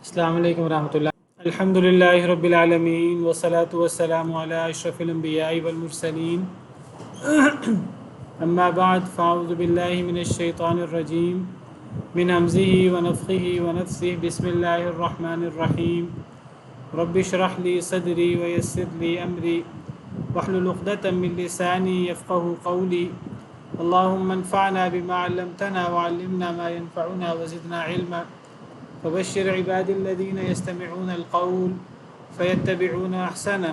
السلام علیکم ورحمۃ اللہ۔ الحمد للہ رب العالمین والصلاة والسلام علی اشرف الانبیاء والمرسلین، اما بعد فاعوذ باللہ من الشیطان الرجیم من ہمزہ ونفخہ ونفثہ، بسم اللہ الرحمن الرحیم۔ رب اشرح لی صدری ویسر لی امری واحلل عقدۃ من لسانی یفقہوا قولی۔ اللہم انفعنا بما علمتنا وعلمنا ما ينفعنا وزدنا علما، فبشر عباد الذين يستمعون القول فيتبعون أحسنه،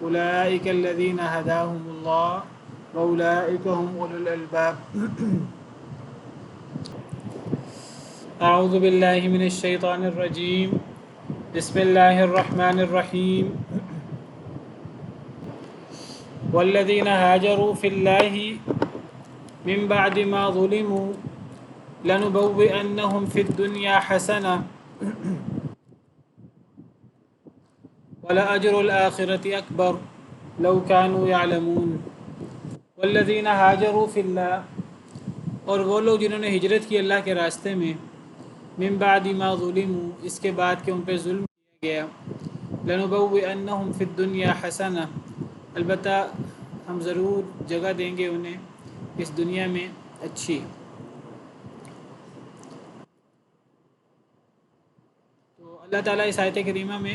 أولئك الذين هداهم الله وأولئك هم أولو الألباب۔ أعوذ بالله من الشيطان الرجيم، بسم الله الرحمن الرحيم۔ والذين هاجروا في الله من بعد ما ظلموا لنبوئنهم في الدنيا حسنة ولأجر الآخرة أكبر لو كانوا يعلمون۔ والذین هاجروا فی اللہ، اور وہ لوگ جنہوں نے ہجرت کی اللہ کے راستے میں، من بعد ما ظلموا، اس کے بعد کہ ان پہ ظلم کیا گیا، لنبوئنهم فی الدنیا حسنہ، البتہ ہم ضرور جگہ دیں گے انہیں اس دنیا میں اچھی۔ اللہ تعالیٰ اس آیت کریمہ میں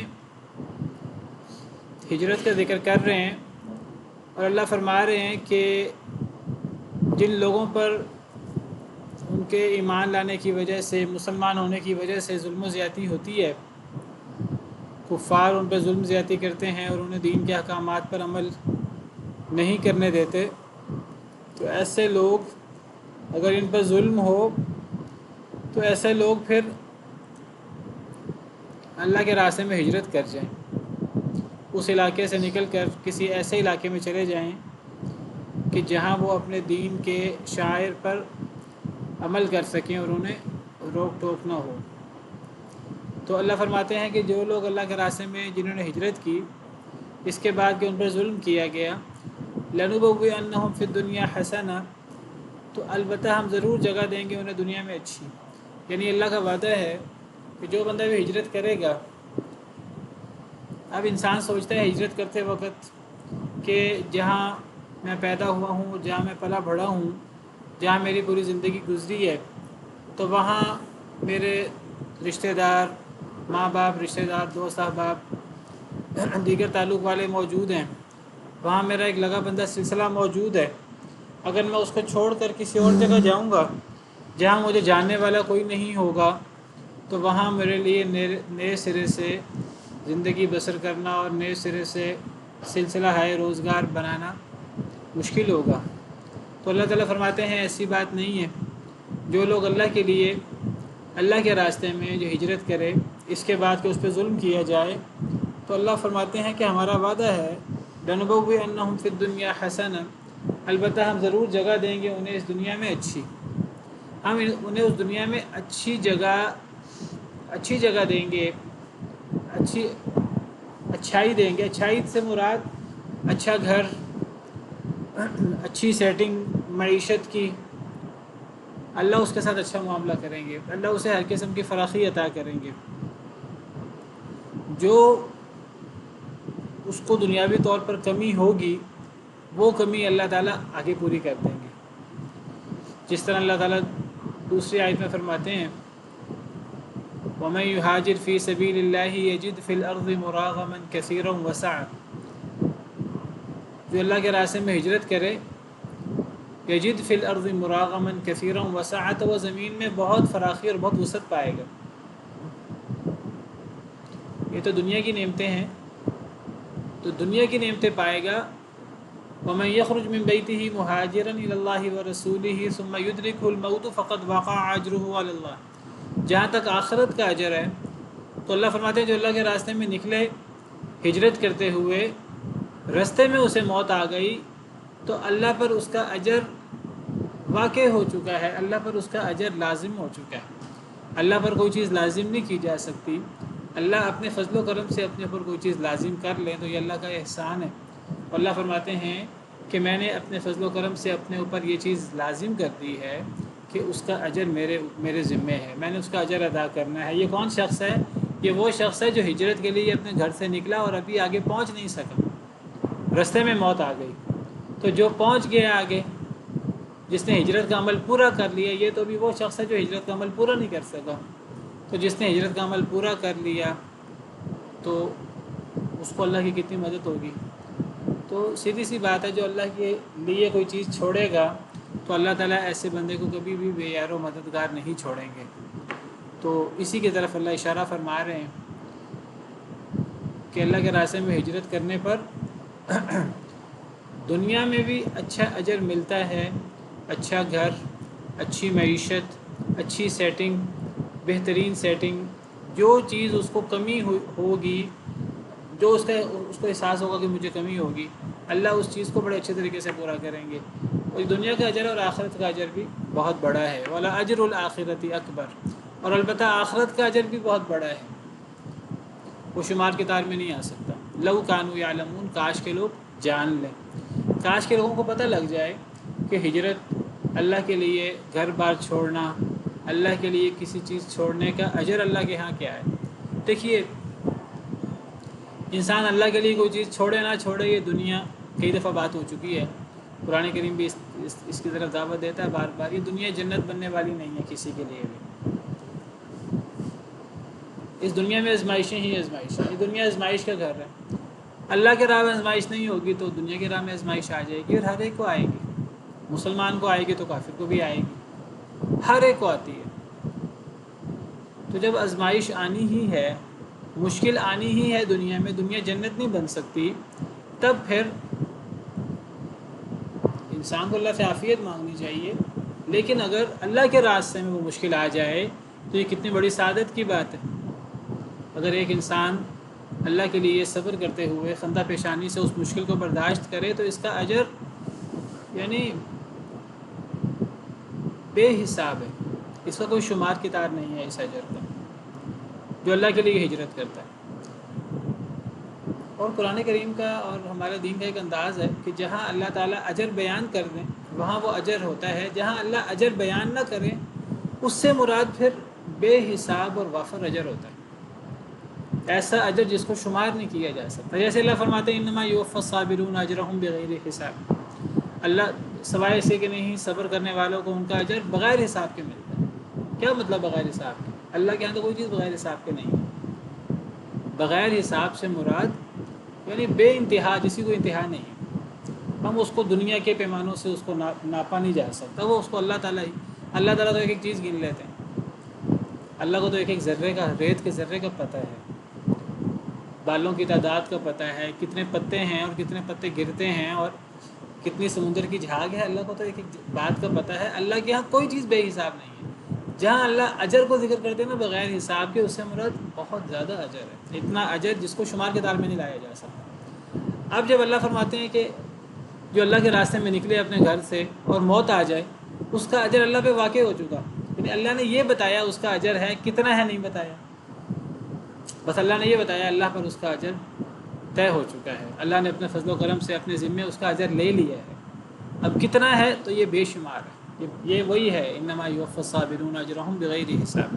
ہجرت کا ذکر کر رہے ہیں، اور اللہ فرما رہے ہیں کہ جن لوگوں پر ان کے ایمان لانے کی وجہ سے، مسلمان ہونے کی وجہ سے ظلم و زیادتی ہوتی ہے، کفار ان پہ ظلم زیادتی کرتے ہیں اور انہیں دین کے احکامات پر عمل نہیں کرنے دیتے، تو ایسے لوگ، اگر ان پر ظلم ہو تو ایسے لوگ پھر اللہ کے راستے میں ہجرت کر جائیں، اس علاقے سے نکل کر کسی ایسے علاقے میں چلے جائیں کہ جہاں وہ اپنے دین کے شعائر پر عمل کر سکیں اور انہیں روک ٹوک نہ ہو۔ تو اللہ فرماتے ہیں کہ جو لوگ اللہ کے راستے میں جنہوں نے ہجرت کی، اس کے بعد کہ ان پر ظلم کیا گیا، لنبوئنہم فی الدنیا حسنہ، تو البتہ ہم ضرور جگہ دیں گے انہیں دنیا میں اچھی۔ یعنی اللہ کا وعدہ ہے کہ جو بندہ بھی ہجرت کرے گا، اب انسان سوچتا ہے ہجرت کرتے وقت کہ جہاں میں پیدا ہوا ہوں، جہاں میں پلا بڑھا ہوں، جہاں میری پوری زندگی گزری ہے، تو وہاں میرے رشتہ دار، ماں باپ، رشتہ دار، دوست احباب، دیگر تعلق والے موجود ہیں، وہاں میرا ایک لگا بندہ سلسلہ موجود ہے۔ اگر میں اس کو چھوڑ کر کسی اور جگہ جاؤں گا جہاں مجھے جاننے والا کوئی نہیں ہوگا، تو وہاں میرے لیے نئے سرے سے زندگی بسر کرنا اور نئے سرے سے سلسلہ ہائے روزگار بنانا مشکل ہوگا۔ تو اللہ تعالیٰ فرماتے ہیں ایسی بات نہیں ہے۔ جو لوگ اللہ کے لیے، اللہ کے راستے میں جو ہجرت کرے، اس کے بعد کہ اس پہ ظلم کیا جائے، تو اللہ فرماتے ہیں کہ ہمارا وعدہ ہے لنبوئنہم فی الدنیا حسنہ، البتہ ہم ضرور جگہ دیں گے انہیں اس دنیا میں اچھی۔ ہم انہیں اس دنیا میں اچھی جگہ دیں گے، اچھائی دیں گے۔ اچھائی سے مراد اچھا گھر، اچھی سیٹنگ معیشت کی، اللہ اس کے ساتھ اچھا معاملہ کریں گے، اللہ اسے ہر قسم کی فراخی عطا کریں گے۔ جو اس کو دنیاوی طور پر کمی ہوگی، وہ کمی اللہ تعالیٰ آگے پوری کر دیں گے۔ جس طرح اللہ تعالیٰ دوسری آیت میں فرماتے ہیں وَمَن يُهَاجِرْ فِي سَبِيلِ اللَّهِ يَجِدْ فِي الْأَرْضِ مُرَاغَمًا كَثِيرًا وَسَعًا، جو اللہ کے راستے میں ہجرت کرے، یجد فی الارض مراغما کثیرا وسعا، تو وہ زمین میں بہت فراخی اور بہت وسعت پائے گا۔ یہ تو دنیا کی نعمتیں ہیں، تو دنیا کی نعمتیں پائے گا۔ ومن یخرج من بیتہ مہاجرا الی اللہ ورسولہ ثم یدرکہ الموت فقد وقع اجرہ علی اللہ، جہاں تک آخرت کا اجر ہے، تو اللہ فرماتے ہیں جو اللہ کے راستے میں نکلے ہجرت کرتے ہوئے، رستے میں اسے موت آ گئی، تو اللہ پر اس کا اجر واقع ہو چکا ہے، اللہ پر اس کا اجر لازم ہو چکا ہے۔ اللہ پر کوئی چیز لازم نہیں کی جا سکتی۔ اللہ اپنے فضل و کرم سے اپنے اوپر کوئی چیز لازم کر لیں تو یہ اللہ کا احسان ہے۔ اللہ فرماتے ہیں کہ میں نے اپنے فضل و کرم سے اپنے اوپر یہ چیز لازم کر دی ہے کہ اس کا اجر میرے ذمے ہے، میں نے اس کا اجر ادا کرنا ہے۔ یہ کون شخص ہے یہ وہ شخص ہے جو ہجرت کے لیے اپنے گھر سے نکلا اور ابھی آگے پہنچ نہیں سکا، رستے میں موت آ گئی۔ تو جو پہنچ گیا آگے، جس نے ہجرت کا عمل پورا کر لیا، یہ تو بھی وہ شخص ہے جو ہجرت کا عمل پورا نہیں کر سکا۔ تو جس نے ہجرت کا عمل پورا کر لیا تو اس کو اللہ کی کتنی مدد ہوگی۔ تو سیدھی سی بات ہے، جو اللہ کے لیے کوئی چیز چھوڑے گا تو اللہ تعالیٰ ایسے بندے کو کبھی بھی بے یار و مددگار نہیں چھوڑیں گے۔ تو اسی کی طرف اللہ اشارہ فرما رہے ہیں کہ اللہ کے راستے میں ہجرت کرنے پر دنیا میں بھی اچھا اجر ملتا ہے، اچھا گھر، اچھی معیشت، اچھی سیٹنگ، بہترین سیٹنگ۔ جو چیز اس کو کمی ہوگی، جو اس کو احساس ہوگا کہ مجھے کمی ہوگی، اللہ اس چیز کو بڑے اچھے طریقے سے پورا کریں گے۔ اور دنیا کا اجر اور آخرت کا اجر بھی بہت بڑا ہے، والا اجر الآخرۃ اکبر، اور البتہ آخرت کا اجر بھی بہت بڑا ہے، وہ شمار کے تار میں نہیں آ سکتا۔ لو کانوا یعلمون، کاش کے لوگ جان لیں، کاش کے لوگوں کو پتہ لگ جائے کہ ہجرت، اللہ کے لیے گھر بار چھوڑنا، اللہ کے لیے کسی چیز چھوڑنے کا اجر اللہ کے ہاں کیا ہے۔ دیکھیے، انسان اللہ کے لیے کوئی چیز چھوڑے نہ چھوڑے، یہ دنیا کئی دفعہ بات ہو چکی ہے، قرآن کریم بھی اس کی طرف دعوت دیتا ہے بار بار۔ یہ دنیا جنت بننے والی نہیں ہے کسی کے لیے بھی۔ اس دنیا میں آزمائشیں ہی آزمائش ہیں، یہ دنیا آزمائش کا گھر ہے۔ اللہ کے راہ میں آزمائش نہیں ہوگی تو دنیا کے راہ میں آزمائش آ جائے گی، اور ہر ایک کو آئے گی۔ مسلمان کو آئے گی تو کافر کو بھی آئے گی، ہر ایک کو آتی ہے۔ تو جب آزمائش آنی ہی ہے، مشکل آنی ہی ہے دنیا میں، دنیا جنت نہیں بن سکتی، تب پھر انسان کو اللہ سے عافیت مانگنی چاہیے۔ لیکن اگر اللہ کے راستے میں وہ مشکل آ جائے تو یہ کتنی بڑی سعادت کی بات ہے۔ اگر ایک انسان اللہ کے لیے صبر کرتے ہوئے خندہ پیشانی سے اس مشکل کو برداشت کرے تو اس کا اجر یعنی بے حساب ہے، اس کا کوئی شمار کتار نہیں ہے اس اجر کا، جو اللہ کے لیے ہجرت کرتا ہے۔ اور قرآن کریم کا اور ہمارے دین کا ایک انداز ہے کہ جہاں اللہ تعالیٰ اجر بیان کر دیں وہاں وہ اجر ہوتا ہے، جہاں اللہ اجر بیان نہ کریں اس سے مراد پھر بے حساب اور وافر اجر ہوتا ہے، ایسا اجر جس کو شمار نہیں کیا جا سکتا۔ جیسے اللہ فرماتے ہیں انما یوفی الصابرون اجرهم بغیر حساب، اللہ سوائے اسے کہ نہیں، صبر کرنے والوں کو ان کا اجر بغیر حساب کے ملتا ہے۔ کیا مطلب بغیر حساب کے؟ اللہ کے یہاں تو کوئی چیز بغیر حساب کے نہیں ہے۔ بغیر حساب سے مراد یعنی بے انتہا، جسی کو انتہا نہیں ہے، ہم اس کو دنیا کے پیمانوں سے اس کو ناپا نہیں جا سکتا، وہ اس کو اللہ تعالیٰ تو ایک ایک چیز گن لیتے ہیں۔ اللہ کو تو ایک ایک ذرے کا، ریت کے ذرے کا پتہ ہے، بالوں کی تعداد کا پتہ ہے، کتنے پتے ہیں اور کتنے پتے گرتے ہیں اور کتنی سمندر کی جھاگ ہے، اللہ کو تو ایک ایک بات کا پتہ ہے۔ اللہ کے یہاں کوئی چیز بے حساب نہیں ہے۔ جہاں اللہ اجر کو ذکر کرتے ہیں نا بغیر حساب کے، اس سے مراد بہت زیادہ اجر ہے، اتنا اجر جس کو شمار کے دار میں نہیں لایا جا سکتا۔ اب جب اللہ فرماتے ہیں کہ جو اللہ کے راستے میں نکلے اپنے گھر سے اور موت آ جائے، اس کا اجر اللہ پہ واقع ہو چکا، یعنی اللہ نے یہ بتایا اس کا اجر ہے، کتنا ہے نہیں بتایا، بس اللہ نے یہ بتایا اللہ پر اس کا اجر طے ہو چکا ہے، اللہ نے اپنے فضل و کرم سے اپنے ذمے اس کا اجر لے لیا ہے۔ اب کتنا ہے تو یہ بے شمار ہے، یہ وہی ہے انما یوفی الصابرون اجرهم بغیر حساب۔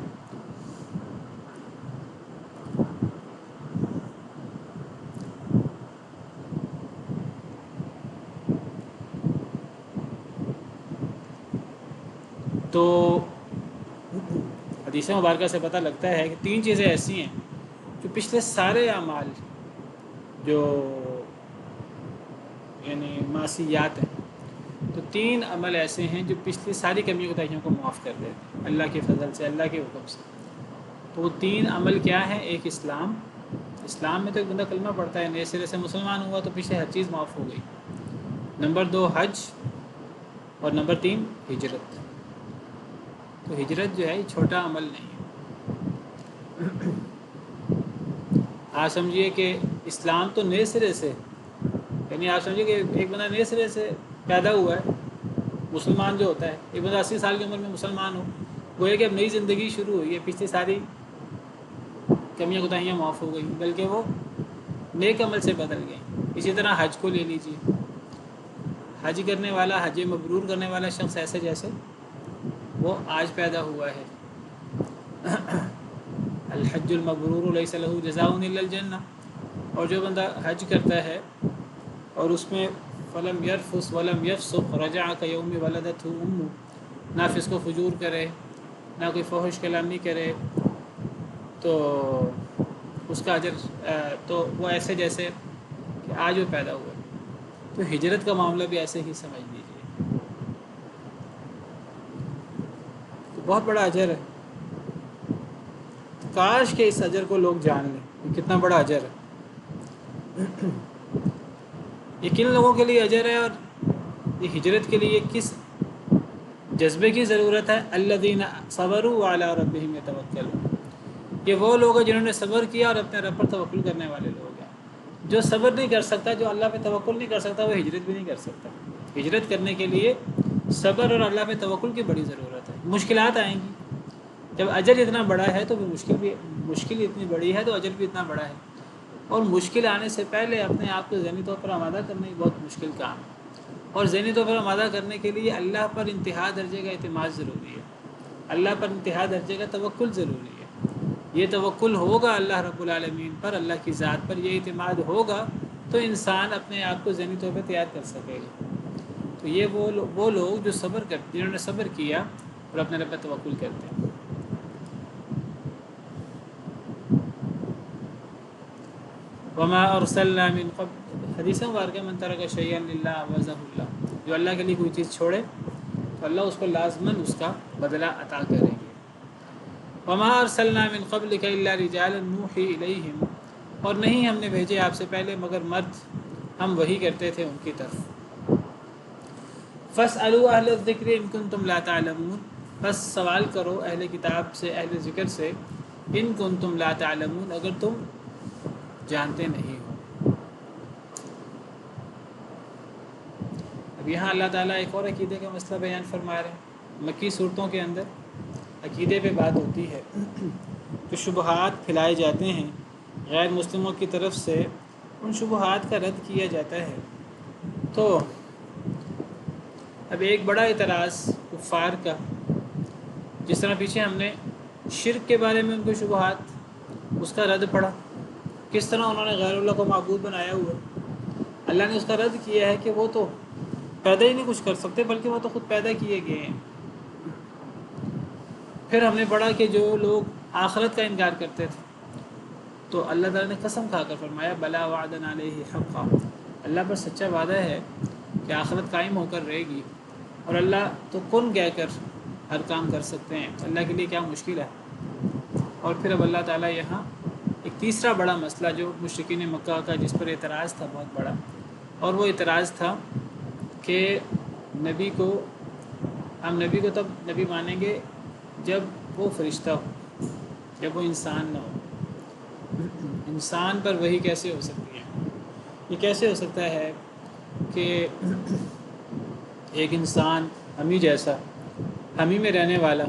تو حدیث مبارکہ سے پتہ لگتا ہے کہ تین چیزیں ایسی ہیں جو پچھلے سارے اعمال جو یعنی معصیات ہیں، تو تین عمل ایسے ہیں جو پچھلی ساری کمیوں کوتاہیوں کو معاف کر دیتے ہیں اللہ کے فضل سے، اللہ کے حکم سے۔ تو وہ تین عمل کیا ہیں؟ ایک اسلام میں تو ایک بندہ کلمہ پڑھتا ہے، نئے سرے سے مسلمان ہوا تو پیچھے ہر چیز معاف ہو گئی۔ نمبر 2 حج، اور نمبر 3 ہجرت۔ تو ہجرت جو ہے یہ چھوٹا عمل نہیں ہے۔ آپ سمجھیے کہ اسلام تو نئے سرے سے، یعنی آپ سمجھیے کہ ایک بندہ نئے سرے سے پیدا ہوا ہے، مسلمان جو ہوتا ہے، ایک بندہ 80 سال کی عمر میں مسلمان ہو، وہ ہے کہ اب نئی زندگی شروع ہوئی ہے، پچھلی ساری کمیاں کوتاہیاں معاف ہو گئیں، بلکہ وہ نیک عمل سے بدل گئیں۔ اسی طرح حج کو لے لیجیے، حج کرنے والا، حج مبرور کرنے والا شخص ایسے جیسے وہ آج پیدا ہوا ہے۔ الحج المبرور لیس لہ جزاء الا الجنہ، اور جو بندہ حج کرتا ہے اور اس میں فلم یرفس ولم یفسق رجع کیوم ولدتہ امہ، نہ فسق و فجور کرے نہ کوئی فحش کلامی کرے، تو اس کا اجر تو وہ ایسے جیسے کہ آج وہ پیدا ہوئے۔ تو ہجرت کا معاملہ بھی ایسے ہی سمجھ لیجیے، تو بہت بڑا اجر ہے۔ کاش کہ اس اجر کو لوگ جان لیں کہ کتنا بڑا اجر ہے۔ یہ کن لوگوں کے لیے اجر ہے، اور یہ ہجرت کے لیے کس جذبے کی ضرورت ہے؟ الذین صبروا علی ربہم یتوکلون، یہ وہ لوگ ہیں جنہوں نے صبر کیا اور اپنے رب پر توکل کرنے والے لوگ ہیں۔ جو صبر نہیں کر سکتا، جو اللہ پہ توکل نہیں کر سکتا، وہ ہجرت بھی نہیں کر سکتا۔ ہجرت کرنے کے لیے صبر اور اللہ پہ توکل کی بڑی ضرورت ہے۔ مشکلات آئیں گی، جب اجر اتنا بڑا ہے تو مشکل اتنی بڑی ہے تو اجر بھی اتنا بڑا ہے، اور مشکل آنے سے پہلے اپنے آپ کو ذہنی طور پر آمادہ کرنا ایک بہت مشکل کام ہے، اور ذہنی طور پر آمادہ کرنے کے لیے اللہ پر انتہا درجے کا اعتماد ضروری ہے، اللہ پر انتہا درجے کا توکل ضروری ہے۔ یہ توکل ہوگا اللہ رب العالمین پر، اللہ کی ذات پر یہ اعتماد ہوگا تو انسان اپنے آپ کو ذہنی طور پر تیار کر سکے گا۔ تو یہ وہ لوگ جو صبر کرتے، جنہوں نے صبر کیا اور اپنے رب پر توکل کرتے ہیں۔ وما ارسلنا من قبل، حدیث مبارکہ من ترک شیئا للہ عوضہ اللہ، جو اللہ کے لیے کوئی چیز چھوڑے تو اللہ اس کو لازماً اس کا بدلہ عطا کریں گے۔ وما ارسلنا من قبلک الا رجالا نوحی الیہم، اور نہیں ہم نے بھیجے آپ سے پہلے مگر مرد، ہم وحی کرتے تھے ان کی طرف۔ فاسألوا اہل الذکر ان کنتم لا تعلمون، بس سوال کرو اہل کتاب سے، اہل ذکر سے، ان کنتم لا تعلمون، اگر تم جانتے نہیں ہو۔ اب یہاں اللہ تعالیٰ ایک اور عقیدے کا مسئلہ بیان فرما رہے ہیں۔ مکی صورتوں کے اندر عقیدے پہ بات ہوتی ہے، جو شبہات پھیلائے جاتے ہیں غیر مسلموں کی طرف سے، ان شبہات کا رد کیا جاتا ہے۔ تو اب ایک بڑا اعتراض کفار کا، جس طرح پیچھے ہم نے شرک کے بارے میں ان کو شبہات، اس کا رد پڑا، کس طرح انہوں نے غیر اللہ کو معبود بنایا ہوا، اللہ نے اس کا رد کیا ہے کہ وہ تو پیدا ہی نہیں کچھ کر سکتے، بلکہ وہ تو خود پیدا کیے گئے ہیں۔ پھر ہم نے پڑھا کہ جو لوگ آخرت کا انکار کرتے تھے تو اللہ تعالیٰ نے قسم کھا کر فرمایا بلا وعدن علیہ حقا، اللہ پر سچا وعدہ ہے کہ آخرت قائم ہو کر رہے گی، اور اللہ تو کن کہہ کر ہر کام کر سکتے ہیں، اللہ کے لیے کیا مشکل ہے۔ اور پھر اب اللہ تعالیٰ یہاں ایک تیسرا بڑا مسئلہ جو مشرکین مکہ کا جس پر اعتراض تھا بہت بڑا، اور وہ اعتراض تھا کہ ہم نبی کو تب نبی مانیں گے جب وہ فرشتہ ہو، جب وہ انسان نہ ہو۔ انسان پر وحی کیسے ہو سکتی ہے؟ یہ کیسے ہو سکتا ہے کہ ایک انسان ہم ہی جیسا، ہم ہی میں رہنے والا،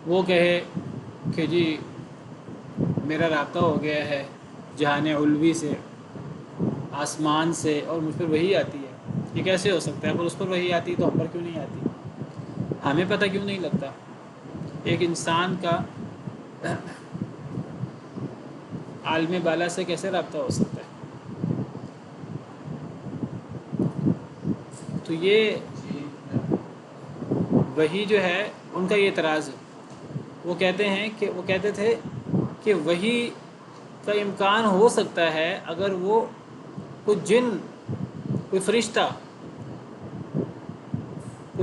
وہ کہے کہ جی میرا رابطہ ہو گیا ہے جہان علوی سے، آسمان سے، اور مجھ پر وحی آتی ہے؟ یہ کیسے ہو سکتا ہے؟ اگر اس پر وحی آتی تو ہم پر کیوں نہیں آتی؟ ہمیں پتہ کیوں نہیں لگتا؟ ایک انسان کا عالم بالا سے کیسے رابطہ ہو سکتا ہے؟ تو یہ وحی جو ہے ان کا یہ اعتراض ہے۔ وہ کہتے تھے کہ وحی کا امکان ہو سکتا ہے اگر وہ کوئی جن، کوئی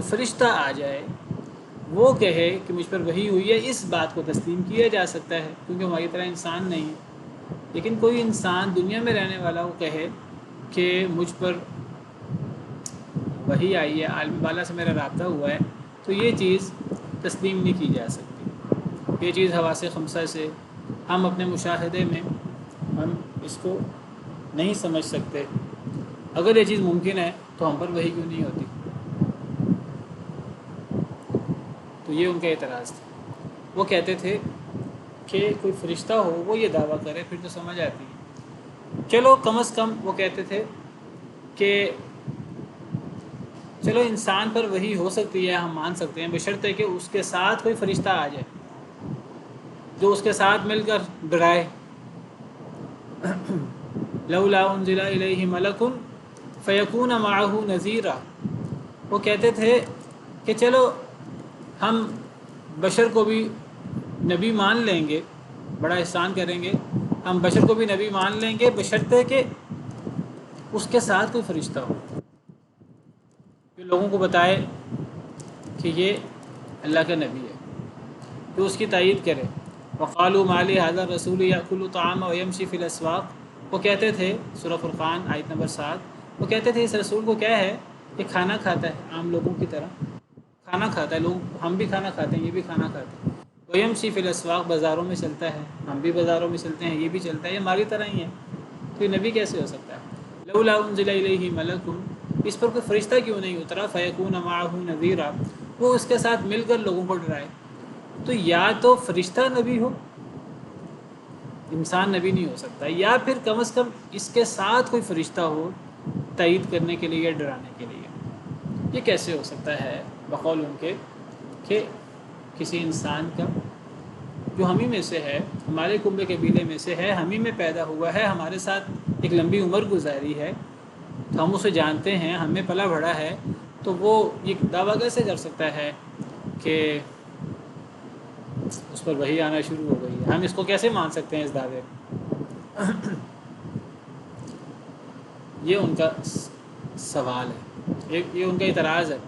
فرشتہ آ جائے، وہ کہے کہ مجھ پر وحی ہوئی ہے، اس بات کو تسلیم کیا جا سکتا ہے کیونکہ ہماری طرح انسان نہیں ہے۔ لیکن کوئی انسان دنیا میں رہنے والا وہ کہے کہ مجھ پر وحی آئی ہے، عالم بالا سے میرا رابطہ ہوا ہے، تو یہ چیز تسلیم نہیں کی جا سکتی۔ یہ چیز حواس خمسہ سے ہم اپنے مشاہدے میں ہم اس کو نہیں سمجھ سکتے۔ اگر یہ چیز ممکن ہے تو ہم پر وحی کیوں نہیں ہوتی؟ تو یہ ان کا اعتراض تھا۔ وہ کہتے تھے کہ کوئی فرشتہ ہو وہ یہ دعویٰ کرے پھر تو سمجھ آتی ہے۔ چلو کم از کم وہ کہتے تھے کہ چلو انسان پر وحی ہو سکتی ہے، ہم مان سکتے ہیں، بشرطے کہ اس کے ساتھ کوئی فرشتہ آ جائے۔ جو اس کے ساتھ مل کر ڈرائے. لولا انزل الیہ ملک فیکون معہ نذیرا. وہ کہتے تھے کہ چلو ہم بشر کو بھی نبی مان لیں گے، بڑا احسان کریں گے، ہم بشر کو بھی نبی مان لیں گے بشرطے کہ اس کے ساتھ کوئی فرشتہ ہو جو لوگوں کو بتائے کہ یہ اللہ کا نبی ہے، جو اس کی تائید کرے. وقالوا ما لهذا الرسول يأكل الطعام ويمشي في الاسواق. وہ کہتے تھے، سورہ فرقان آیت نمبر 7، وہ کہتے تھے اس رسول کو کیا ہے کہ کھانا کھاتا ہے عام لوگوں کی طرح، کھانا کھاتا ہے، لوگ ہم بھی کھانا کھاتے ہیں، یہ بھی کھانا کھاتے ہیں. ویمشی فی الاسواق، بازاروں میں چلتا ہے، ہم بھی بازاروں میں چلتے ہیں، یہ بھی چلتا ہے، یہ ہماری طرح ہی ہے، تو یہ نبی کیسے ہو سکتا ہے؟ لولا انزل الیہ ملک، اس پر کوئی فرشتہ کیوں نہیں اترا؟ فیکون معہ نذیرا، وہ اس کے ساتھ مل کر لوگوں کو ڈرائے. تو یا تو فرشتہ نبی ہو، انسان نبی نہیں ہو سکتا، یا پھر کم از کم اس کے ساتھ کوئی فرشتہ ہو تائید کرنے کے لیے یا ڈرانے کے لیے. یہ کیسے ہو سکتا ہے بقول ان کے کہ کسی انسان کا جو ہم ہی میں سے ہے، ہمارے کنبے قبیلے میں سے ہے، ہم ہی میں پیدا ہوا ہے، ہمارے ساتھ ایک لمبی عمر گزاری ہے، تو ہم اسے جانتے ہیں، ہمیں پلا بڑھا ہے، تو وہ یہ دعویٰ کیسے کر سکتا ہے کہ اس پر وحی آنا شروع ہو گئی ہے؟ ہم اس کو کیسے مان سکتے ہیں اس دعوے کو؟ یہ ان کا سوال ہے، یہ ان کا اعتراض ہے.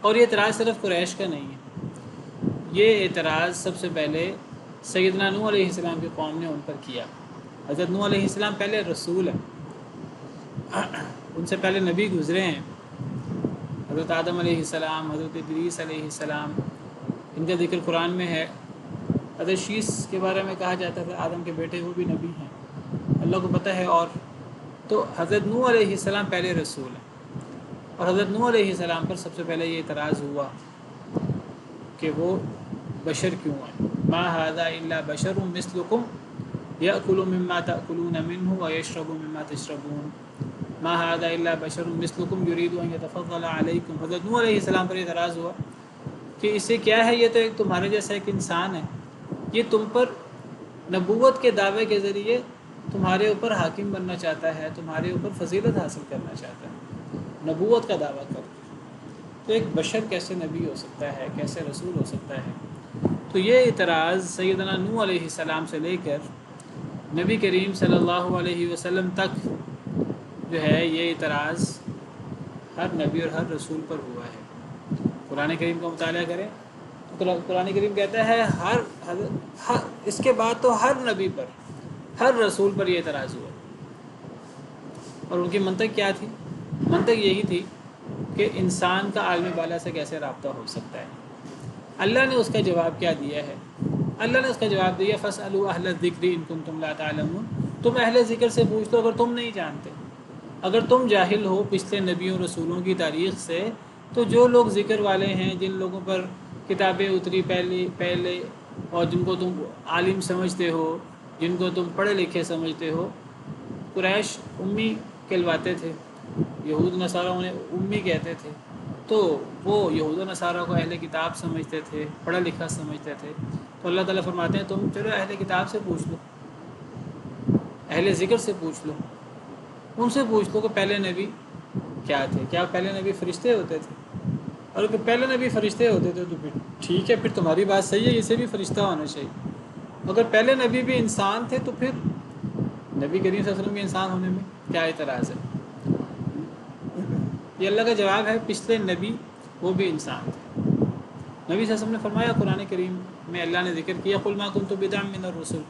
اور یہ اعتراض صرف قریش کا نہیں ہے، یہ اعتراض سب سے پہلے سیدنا نوح علیہ السلام کی قوم نے ان پر کیا. حضرت نوح علیہ السلام پہلے رسول ہیں، ان سے پہلے نبی گزرے ہیں، حضرت آدم علیہ السلام، حضرت ادریس علیہ السلام، ان کا ذکر قرآن میں ہے. حضرت شیس کے بارے میں کہا جاتا ہے آدم کے بیٹے، وہ بھی نبی ہیں، اللہ کو پتہ ہے. اور تو حضرت نوح علیہ السلام پہلے رسول ہیں، اور حضرت نوح علیہ السلام پر سب سے پہلے یہ اعتراض ہوا کہ وہ بشر کیوں ہیں. ما ھذا الا بشر مثلکم یأکل مما تأکلون منہ ویشرب مما تشربون. ما ھذا الا بشر مثلکم یرید ان یتفضل علیکم. حضرت نوح علیہ السلام پر اعتراض ہوا کہ اس سے کیا ہے، یہ تو ایک تمہارے جیسا ایک انسان ہے، یہ تم پر نبوت کے دعوے کے ذریعے تمہارے اوپر حاکم بننا چاہتا ہے، تمہارے اوپر فضیلت حاصل کرنا چاہتا ہے، نبوت کا دعویٰ کر کے. تو ایک بشر کیسے نبی ہو سکتا ہے، کیسے رسول ہو سکتا ہے؟ تو یہ اعتراض سیدنا نوح علیہ السلام سے لے کر نبی کریم صلی اللہ علیہ وسلم تک جو ہے، یہ اعتراض ہر نبی اور ہر رسول پر ہوا ہے. قرآن کریم کا مطالعہ کریں تو قرآن کریم کہتا ہے ہر اس کے بعد تو ہر نبی پر، ہر رسول پر یہ اعتراض ہوا. اور ان کی منطق کیا تھی؟ منطق یہی تھی کہ انسان کا عالم بالا سے کیسے رابطہ ہو سکتا ہے. اللہ نے اس کا جواب کیا دیا ہے؟ اللہ نے اس کا جواب دیا فاسألوا اہل الذکر ان کنتم لا تعلمون. تم اہل ذکر سے پوچھ لو اگر تم نہیں جانتے. اگر تم جاہل ہو پچھلے نبیوں رسولوں کی تاریخ سے، تو جو لوگ ذکر والے ہیں، جن لوگوں پر کتابیں اتری پہلے اور جن کو تم عالم سمجھتے ہو، جن کو تم پڑھے لکھے سمجھتے ہو، قریش امی کہلواتے تھے، یہود نصارہ انہیں امی کہتے تھے، تو وہ یہود و نصارہ کو اہل کتاب سمجھتے تھے، پڑھا لکھا سمجھتے تھے. تو اللہ تعالیٰ فرماتے ہیں تم چلو اہل کتاب سے پوچھ لو، اہل ذکر سے پوچھ لو، ان سے پوچھ لو کہ پہلے نبی کیا تھے، کیا پہلے نبی فرشتے ہوتے تھے؟ اور اگر پہلے نبی فرشتے ہوتے تھے تو پھر ٹھیک ہے، پھر تمہاری بات صحیح ہے، اسے بھی فرشتہ ہونا چاہیے. اگر پہلے نبی بھی انسان تھے تو پھر نبی کریم صلی اللہ علیہ وسلم کے انسان ہونے میں کیا اعتراض ہے؟ یہ اللہ کا جواب ہے، پچھلے نبی وہ بھی انسان تھے. نبی صلی اللہ علیہ وسلم نے فرمایا قرآن کریم میں اللہ نے ذکر کیا قل ما کنت بدعا من الرسل،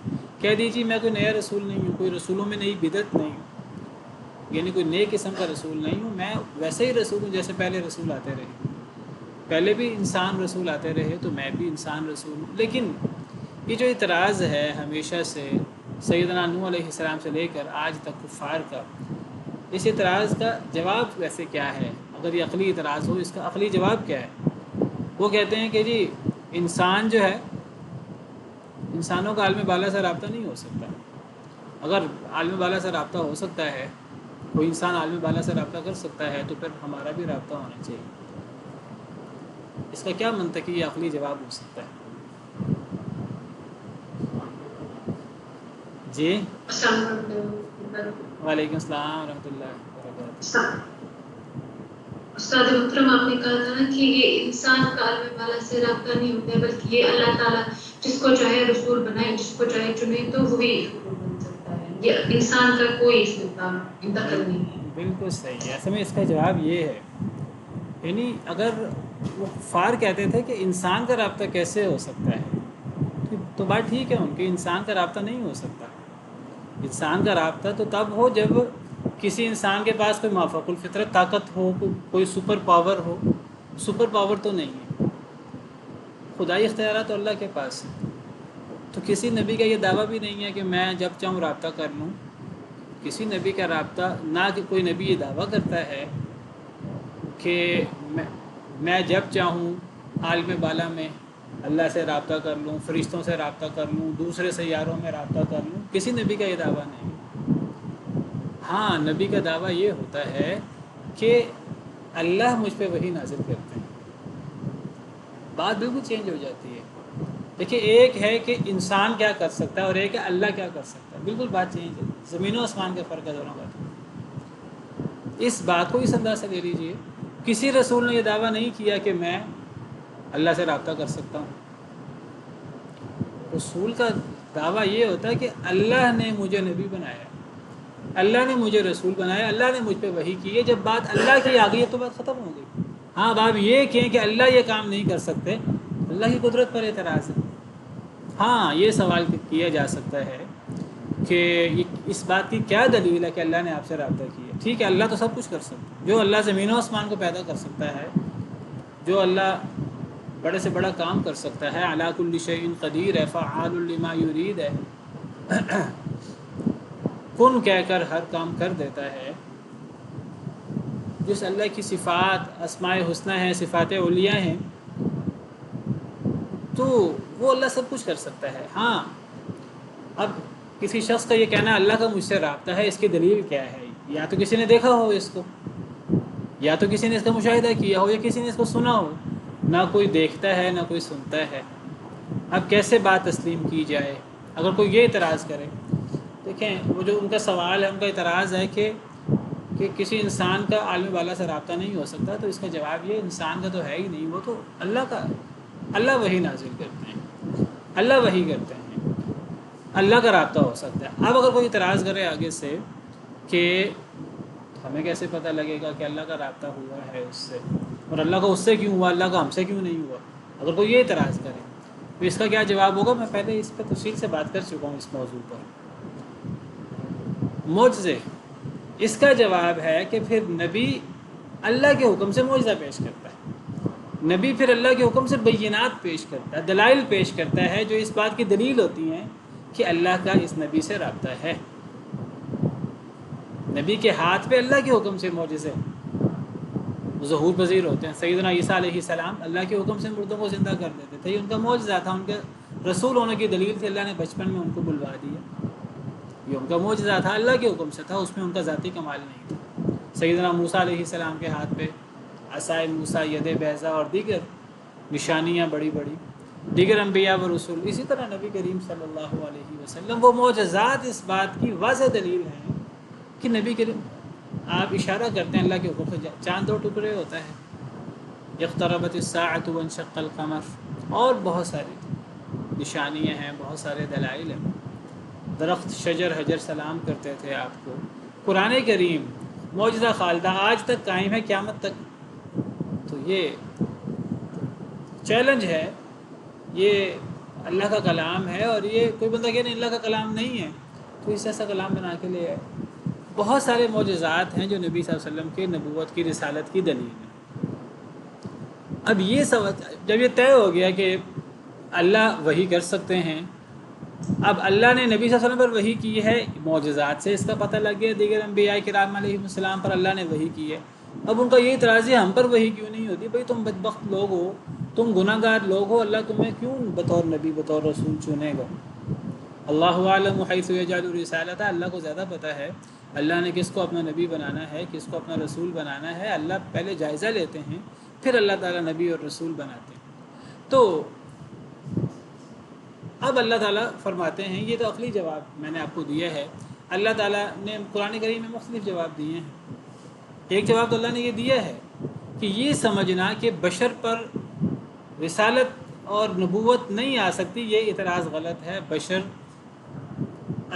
کہہ دیجیے میں کوئی نیا رسول نہیں ہوں، کوئی رسولوں میں نئی بدعت نہیں ہوں، یعنی کوئی نئے قسم کا رسول نہیں ہوں، میں ویسے ہی رسول ہوں جیسے پہلے رسول آتے رہے. پہلے بھی انسان رسول آتے رہے تو میں بھی انسان رسول ہوں. لیکن یہ جو اعتراض ہے ہمیشہ سے سیدنا نوح علیہ السلام سے لے کر آج تک کفار کا، اس اعتراض کا جواب ویسے کیا ہے؟ اگر یہ عقلی اعتراض ہو، اس کا عقلی جواب کیا ہے؟ وہ کہتے ہیں کہ جی انسان جو ہے، انسانوں کا عالم بالا سے رابطہ نہیں ہو سکتا. اگر عالم بالا سے رابطہ ہو سکتا ہے، کوئی انسان عالم بالا سے رابطہ کر سکتا ہے، تو پھر ہمارا بھی رابطہ ہونا چاہیے. اس کا کیا منطقی عقلی جواب ہو سکتا ہے؟ جی السلام علیکم۔ وعلیکم السلام ورحمۃ اللہ وبرکاتہ۔ استاد محترم، آپ نے کہا تھا نا کہ یہ انسان کا عالم والا سے رابطہ نہیں ہوتا ہے، بلکہ یہ اللہ تعالیٰ جس کو چاہے رسول بنائے، جس کو چاہے چنے تو وہی رسول بن سکتا ہے، یہ انسان کا کوئی اس میں انتقال نہیں ہے۔ بالکل صحیح ہے۔ اصل میں اس کا جواب یہ ہے، یعنی اگر وہ کفار کہتے تھے کہ انسان کا رابطہ کیسے ہو سکتا ہے، تو بات ٹھیک ہے ان کی، انسان کا رابطہ نہیں ہو سکتا۔ انسان کا رابطہ تو تب ہو جب کسی انسان کے پاس کوئی مافوق الفطرت طاقت ہو، کوئی سپر پاور ہو۔ سپر پاور تو نہیں ہے، خدائی اختیارات تو اللہ کے پاس ہے۔ تو کسی نبی کا یہ دعویٰ بھی نہیں ہے کہ میں جب چاہوں رابطہ کر لوں۔ کسی نبی کا رابطہ نہ، کہ کوئی نبی یہ دعویٰ کرتا ہے کہ میں جب چاہوں عالم بالا میں اللہ سے رابطہ کر لوں، فرشتوں سے رابطہ کر لوں، دوسرے سیاروں میں رابطہ کر لوں۔ کسی نبی کا یہ دعویٰ نہیں۔ ہاں، نبی کا دعویٰ یہ ہوتا ہے کہ اللہ مجھ پہ وحی نازل کرتے ہیں۔ بات بالکل چینج ہو جاتی ہے۔ دیکھیے، ایک ہے کہ انسان کیا کر سکتا ہے اور ایک ہے اللہ کیا کر سکتا ہے، بالکل بات چینج ہے۔ زمین و آسمان کا فرق ہے دونوں کا۔ اس بات کو اس انداز سے لے لیجئے، کسی رسول نے یہ دعویٰ نہیں کیا کہ میں اللہ سے رابطہ کر سکتا ہوں۔ رسول کا دعویٰ یہ ہوتا ہے کہ اللہ نے مجھے نبی بنایا، اللہ نے مجھے رسول بنایا، اللہ نے مجھ پہ وحی کی ہے۔ جب بات اللہ کی آ گئی ہے تو بات ختم ہو گئی۔ ہاں، اب آپ یہ کہیں کہ اللہ یہ کام نہیں کر سکتے، اللہ کی قدرت پر اعتراض ہے۔ ہاں، یہ سوال کیا جا سکتا ہے کہ اس بات کی کیا دلیل ہے کہ اللہ نے آپ سے رابطہ کیا۔ ٹھیک ہے، اللہ تو سب کچھ کر سکتا ہے۔ جو اللہ زمین و آسمان کو پیدا کر سکتا ہے، جو اللہ بڑے سے بڑا کام کر سکتا ہے، علی کل شیء قدیر ہے، فعال لما یرید ہے، کن کہہ کر ہر کام کر دیتا ہے۔ جس اللہ کی صفات اسماء حسنہ ہیں، صفات علیہ ہیں، تو وہ اللہ سب کچھ کر سکتا ہے۔ ہاں، اب کسی شخص کا یہ کہنا اللہ کا مجھ سے رابطہ ہے، اس کی دلیل کیا ہے؟ یا تو کسی نے دیکھا ہو اس کو، یا تو کسی نے اس کا مشاہدہ کیا ہو، یا کسی نے اس کو سنا ہو۔ نہ کوئی دیکھتا ہے، نہ کوئی سنتا ہے۔ اب کیسے بات تسلیم کی جائے؟ اگر کوئی یہ اعتراض کرے، دیکھیں، وہ جو ان کا سوال ہے، ان کا اعتراض ہے کہ کسی انسان کا عالم والا سے رابطہ نہیں ہو سکتا، تو اس کا جواب یہ، انسان کا تو ہے ہی نہیں، وہ تو اللہ کا ہے۔ اللہ وحی نازل کرتے ہیں، اللہ وحی کرتے ہیں، اللہ کا رابطہ ہو سکتا ہے۔ اب اگر کوئی اعتراض کرے آگے سے کہ ہمیں کیسے پتہ لگے گا کہ اللہ کا رابطہ ہوا ہے اس سے، اور اللہ کا اس سے کیوں ہوا، اللہ کا ہم سے کیوں نہیں ہوا، اگر کوئی یہ اعتراض کرے تو اس کا کیا جواب ہوگا؟ میں پہلے اس پہ تفصیل سے بات کر چکا ہوں اس موضوع پر۔ معجزے، اس کا جواب ہے کہ پھر نبی اللہ کے حکم سے معجزہ پیش کرتا ہے۔ نبی پھر اللہ کے حکم سے بینات پیش کرتا ہے، دلائل پیش کرتا ہے، جو اس بات کی دلیل ہوتی ہیں کہ اللہ کا اس نبی سے رابطہ ہے۔ نبی کے ہاتھ پہ اللہ کے حکم سے معجزے ظہور پذیر ہوتے ہیں۔ سیدنا عیسیٰ علیہ السلام اللہ کے حکم سے مردوں کو زندہ کر دیتے تھے، یہ ان کا معجزہ تھا، ان کے رسول ہونے کی دلیل تھی۔ اللہ نے بچپن میں ان کو بلوا دیا، یہ ان کا معجزہ تھا، اللہ کے حکم سے تھا، اس میں ان کا ذاتی کمال نہیں تھا۔ سیدنا موسیٰ علیہ السلام کے ہاتھ پہ عصائے موسیٰ، ید بیضا اور دیگر نشانیاں بڑی بڑی، دیگر انبیاء و رسول، اسی طرح نبی کریم صلی اللہ علیہ وسلم، وہ معجزات اس بات کی واضح دلیل ہیں کہ نبی کریم، آپ اشارہ کرتے ہیں اللہ کے حکم سے چاند دو ٹکڑے ہوتا ہے، اقتربت الساعۃ وانشق القمر، اور بہت ساری نشانیاں ہیں، بہت سارے دلائل ہیں۔ درخت، شجر، حجر سلام کرتے تھے آپ کو۔ قرآن کریم معجزہ خالدہ آج تک قائم ہے، قیامت تک۔ تو یہ چیلنج ہے، یہ اللہ کا کلام ہے، اور یہ کوئی بندہ کہ نہیں اللہ کا کلام نہیں ہے تو اس ایسا کلام بنا کے لے آئے۔ بہت سارے معجزات ہیں جو نبی صلی اللہ علیہ وسلم کے نبوت کی، رسالت کی دلیل ہے۔ اب یہ جب یہ طے ہو گیا کہ اللہ وحی کر سکتے ہیں، اب اللہ نے نبی صلی اللہ علیہ وسلم پر وحی کی ہے، معجزات سے اس کا پتہ لگ گیا، دیگر انبیاء کرام علیہ السلام پر اللہ نے وحی کی ہے۔ اب ان کا یہ اعتراض ہے، ہم پر وحی کیوں نہیں ہوتی؟ بھئی تم بدبخت لوگ ہو، تم گناہ گار لوگ ہو، اللہ تمہیں کیوں بطور نبی، بطور رسول چنے گا؟ اللہ اعلم حیث یجعل رسالتہ، اللہ کو زیادہ پتہ ہے اللہ نے کس کو اپنا نبی بنانا ہے، کس کو اپنا رسول بنانا ہے۔ اللہ پہلے جائزہ لیتے ہیں، پھر اللہ تعالیٰ نبی اور رسول بناتے ہیں۔ تو اب اللہ تعالیٰ فرماتے ہیں، یہ تو عقلی جواب میں نے آپ کو دیا ہے، اللہ تعالیٰ نے قرآن کریم میں مختلف جواب دیے ہیں۔ ایک جواب تو اللہ نے یہ دیا ہے کہ یہ سمجھنا کہ بشر پر رسالت اور نبوت نہیں آ سکتی، یہ اعتراض غلط ہے۔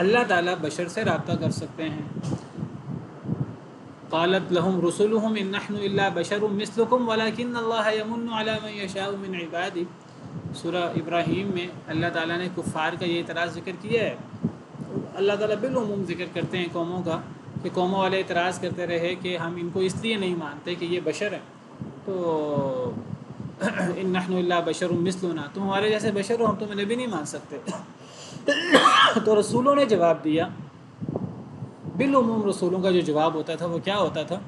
اللہ تعالیٰ بشر سے رابطہ کر سکتے ہیں۔ قالت لهم رسلهم ان نحن الا بشر مثلكم ولكن الله يمن على من يشاء من عباده، سورہ ابراہیم میں اللہ تعالیٰ نے کفار کا یہ اعتراض ذکر کیا ہے۔ اللہ تعالیٰ بالعموم ذکر کرتے ہیں قوموں کا، کہ قوموں والے اعتراض کرتے رہے کہ ہم ان کو اس لیے نہیں مانتے کہ یہ بشر ہیں، تو ان نحن الا بشر مثلنا، تم ہمارے جیسے بشر ہو، ہم تمہیں نبی نہیں مان سکتے۔ تو رسولوں نے جواب دیا، بالعموم رسولوں کا جو جواب ہوتا تھا وہ کیا ہوتا تھا؟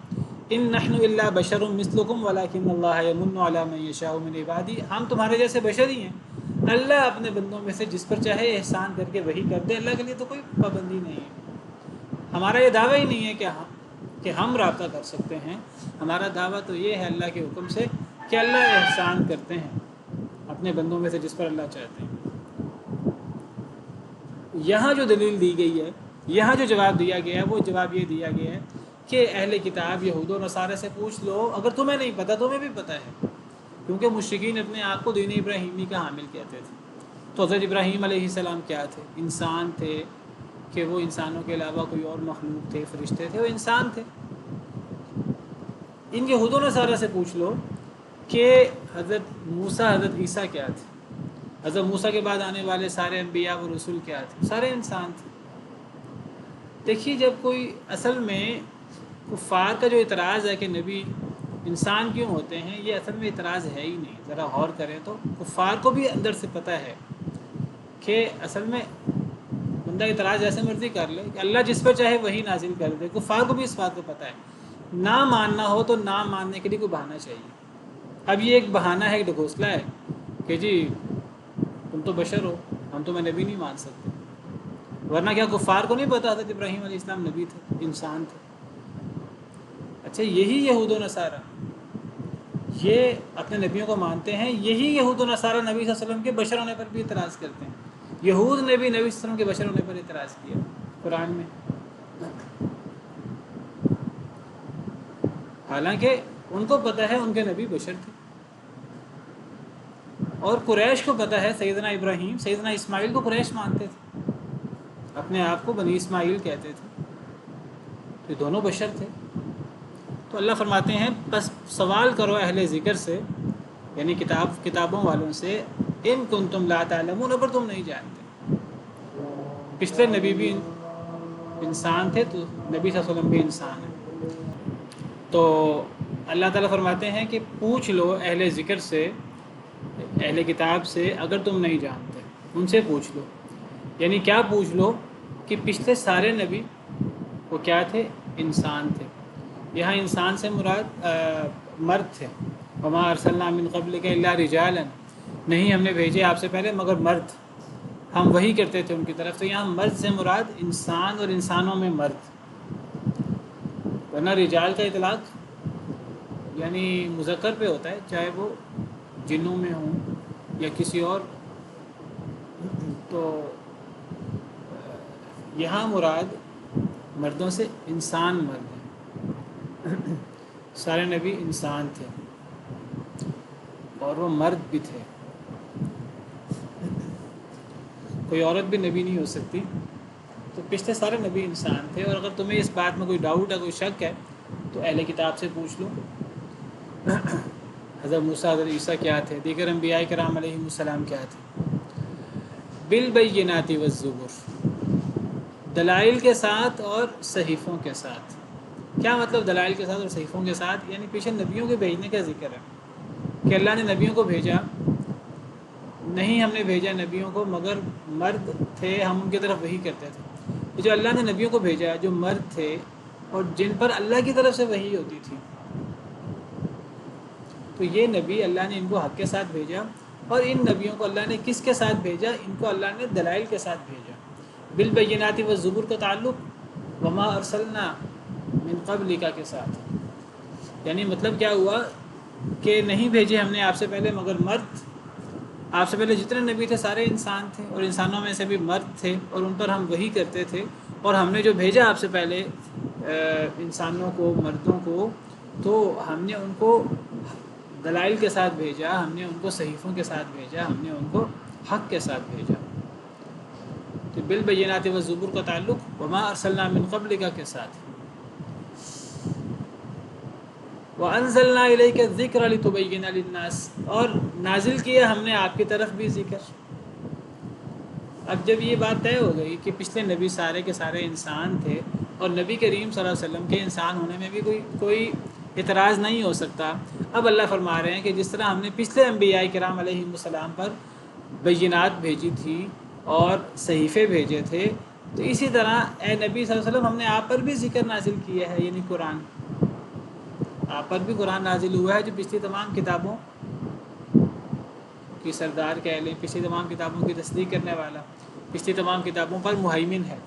ان نحن الا بشر مثلکم ولکن اللہ یمن علی من یشاء من عبادی، ہم تمہارے جیسے بشر ہی ہیں، اللہ اپنے بندوں میں سے جس پر چاہے احسان کر کے وہی کر دے، اللہ کے لیے تو کوئی پابندی نہیں ہے۔ ہمارا یہ دعویٰ ہی نہیں ہے کہ ہم رابطہ کر سکتے ہیں، ہمارا دعویٰ تو یہ ہے اللہ کے حکم سے کہ اللہ احسان کرتے ہیں اپنے بندوں میں سے جس پر اللہ چاہتے ہیں۔ یہاں جو دلیل دی گئی ہے، یہاں جو جواب دیا گیا ہے، وہ جواب یہ دیا گیا ہے کہ اہل کتاب یہود و نصارہ سے پوچھ لو، اگر تمہیں نہیں پتہ تمہیں بھی پتہ ہے، کیونکہ مشرکین اپنے آپ کو دین ابراہیمی کا حامل کہتے تھے۔ تو حضرت ابراہیم علیہ السلام کیا تھے؟ انسان تھے، کہ وہ انسانوں کے علاوہ کوئی اور مخلوق تھے، فرشتے تھے، وہ انسان تھے۔ ان یہود و نصارہ سے پوچھ لو کہ حضرت موسیٰ، حضرت عیسیٰ کیا تھے، حضرت موسیٰ کے بعد آنے والے سارے انبیاء و رسول کیا تھے؟ سارے انسان تھے۔ دیکھیے، جب کوئی اصل میں کفار کا جو اعتراض ہے کہ نبی انسان کیوں ہوتے ہیں، یہ اصل میں اعتراض ہے ہی نہیں۔ ذرا غور کریں تو کفار کو بھی اندر سے پتہ ہے کہ اصل میں بندہ اعتراض جیسے مرضی کر لے کہ اللہ جس پر چاہے وہی نازل کر دے، کفار کو بھی اس بات کو پتہ ہے۔ نہ ماننا ہو تو نہ ماننے کے لیے کوئی بہانہ چاہیے۔ اب یہ ایک بہانہ ہے، ایک ڈھکوسلہ ہے کہ جی تم تو بشر ہو، ہم تمہیں نبی نہیں مان سکتے، ورنہ کیا کفار کو نہیں پتا حضرت ابراہیم علیہ السلام نبی تھے، انسان تھے؟ اچھا، یہی یہود و نصارہ یہ اپنے نبیوں کو مانتے ہیں، یہی یہود و نصارہ نبی صلی اللہ علیہ وسلم کے بشر ہونے پر بھی اعتراض کرتے ہیں۔ یہود نے بھی نبی صلی اللہ علیہ وسلم کے بشر ہونے پر اعتراض کیا قرآن میں، حالانکہ ان کو پتہ ہے ان کے نبی بشر تھے، اور قریش کو پتہ ہے سیدنا ابراہیم، سیدنا اسماعیل کو قریش مانتے تھے، اپنے آپ کو بنی اسماعیل کہتے تھے، تو یہ دونوں بشر تھے۔ تو اللہ فرماتے ہیں بس سوال کرو اہل ذکر سے، یعنی کتابوں والوں سے، ان کنتم لا تعلمون، اگر تم نہیں جانتے۔ پچھلے نبی بھی انسان تھے، تو نبی صلی اللہ علیہ وسلم بھی انسان ہے۔ تو اللہ تعالیٰ فرماتے ہیں کہ پوچھ لو اہل ذکر سے، اہل کتاب سے، اگر تم نہیں جانتے ان سے پوچھ لو۔ یعنی کیا پوچھ لو؟ کہ پچھلے سارے نبی وہ کیا تھے؟ انسان تھے۔ یہاں انسان سے مراد مرد تھے، وما ارسلنا من قبلک الا رجالا، نہیں ہم نے بھیجے آپ سے پہلے مگر مرد، ہم وہی کرتے تھے ان کی طرف۔ تو یہاں مرد سے مراد انسان اور انسانوں میں مرد، ورنہ رجال کا اطلاق یعنی مذکر پہ ہوتا ہے، چاہے وہ جنوں میں ہوں یا کسی اور۔ تو یہاں مراد مردوں سے انسان مرد ہیں، سارے نبی انسان تھے اور وہ مرد بھی تھے، کوئی عورت بھی نبی نہیں ہو سکتی۔ تو پچھلے سارے نبی انسان تھے، اور اگر تمہیں اس بات میں کوئی ڈاؤٹ ہے، کوئی شک ہے، تو اہل کتاب سے پوچھ لو، حضرت موسیٰ، حضرت عیسیٰ کیا تھے، دیگر انبیاء کرام علیہم السلام کیا تھے، بالبینات والزبر، دلائل کے ساتھ اور صحیفوں کے ساتھ۔ کیا مطلب دلائل کے ساتھ اور صحیفوں کے ساتھ؟ یعنی پیچھے نبیوں کے بھیجنے کا ذکر ہے کہ اللہ نے نبیوں کو بھیجا، نہیں ہم نے بھیجا نبیوں کو مگر مرد تھے، ہم ان کی طرف وحی کرتے تھے۔ جو اللہ نے نبیوں کو بھیجا جو مرد تھے اور جن پر اللہ کی طرف سے وحی ہوتی تھی، تو یہ نبی اللہ نے ان کو حق کے ساتھ بھیجا، اور ان نبیوں کو اللہ نے کس کے ساتھ بھیجا؟ ان کو اللہ نے دلائل کے ساتھ بھیجا۔ بالبینات والزبر کا تعلق وما ارسلنا من قبلک کے ساتھ، یعنی مطلب کیا ہوا کہ نہیں بھیجے ہم نے آپ سے پہلے مگر مرد، آپ سے پہلے جتنے نبی تھے سارے انسان تھے، اور انسانوں میں سے بھی مرد تھے، اور ان پر ہم وحی کرتے تھے، اور ہم نے جو بھیجا آپ سے پہلے انسانوں کو، مردوں کو، تو ہم نے ان کو دلائل کے ساتھ بھیجا، ہم نے ان کو صحیفوں کے ساتھ بھیجا، ہم نے ان کو حق کے ساتھ بھیجا۔ تو بالبینات والزبر کا تعلق وما ارسلنا من قبلک کے ساتھ۔ وَأَنزَلْنَا إِلَيْكَ الذِّكْرَ لِتُبَيِّنَ لِلنَّاسِ، اور نازل کیا ہم نے آپ کی طرف بھی ذکر۔ اب جب یہ بات طے ہو گئی کہ پچھلے نبی سارے کے سارے انسان تھے، اور نبی کریم صلی اللہ علیہ وسلم کے انسان ہونے میں بھی کوئی اعتراض نہیں ہو سکتا، اب اللہ فرما رہے ہیں کہ جس طرح ہم نے پچھلے انبیاء کرام علیہ السلام پر بینات بھیجی تھی اور صحیفے بھیجے تھے، تو اسی طرح اے نبی صلی اللہ علیہ وسلم ہم نے آپ پر بھی ذکر نازل کیا ہے، یعنی قرآن۔ آپ پر بھی قرآن نازل ہوا ہے جو پچھلی تمام کتابوں کی سردار کہہ لیں، پچھلی تمام کتابوں کی تصدیق کرنے والا، پچھلی تمام کتابوں پر مہیمن ہے،